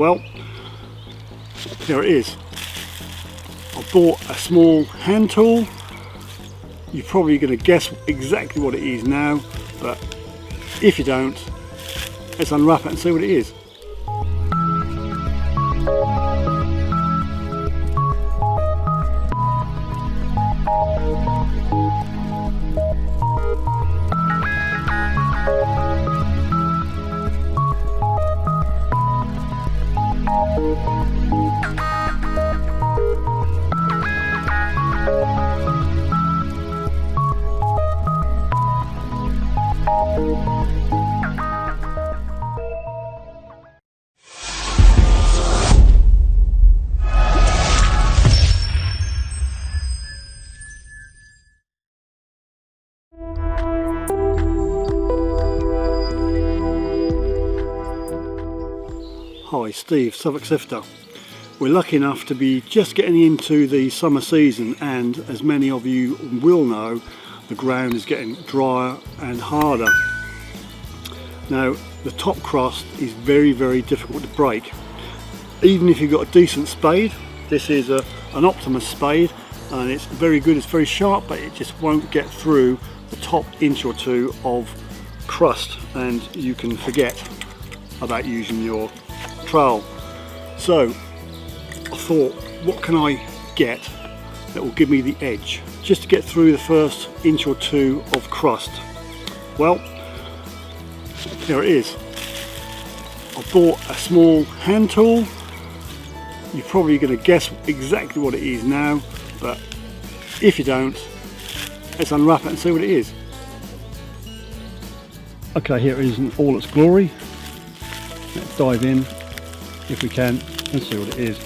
Well, there it is. I bought a small hand tool. You're probably going to guess exactly what it is now, but if you don't, let's unwrap it and see what it is. Hi, Steve, Suffolk Sifter. We're lucky enough to be just getting into the summer season, and as many of you will know, the ground is getting drier and harder. Now, the top crust is very, very difficult to break. Even if you've got a decent spade, this is an Optimus spade, and it's very good, it's very sharp, but it just won't get through the top inch or two of crust, and you can forget about using your trowel. So I thought, what can I get that will give me the edge just to get through the first inch or two of crust? Well, there it is. I bought a small hand tool. You're probably going to guess exactly what it is now, but if you don't, let's unwrap it and see what it is. Okay, here it is in all its glory. Let's dive in if we can and see what it is.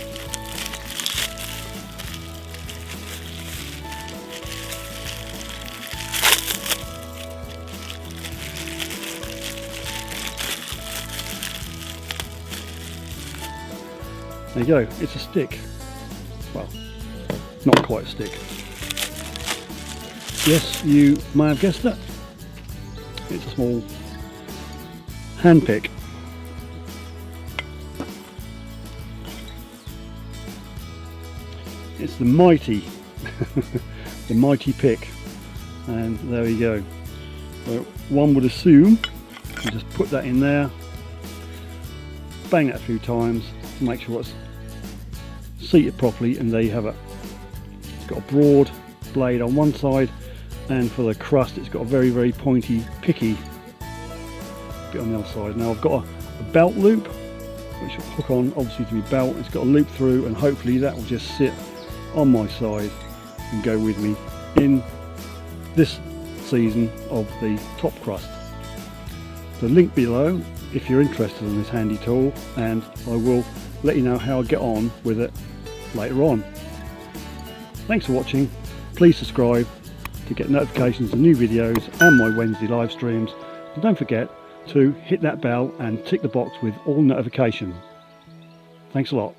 There you go, it's a stick. Well, not quite a stick. Yes, you may have guessed that. It's a small hand pick. It's the mighty, the mighty pick, and there we go. So one would assume you just put that in there, bang it a few times to make sure it's seated properly, and there you have it. It's got a broad blade on one side, and for the crust it's got a very, very pointy, picky bit on the other side. Now I've got a belt loop which will hook on obviously to be belt. It's got a loop through, and hopefully that will just sit on my side and go with me in this season of the top crust. The link below if you're interested in this handy tool, and I will let you know how I get on with it later on. Thanks for watching. Please subscribe to get notifications of new videos and my Wednesday live streams, and don't forget to hit that bell and tick the box with all notifications. Thanks a lot.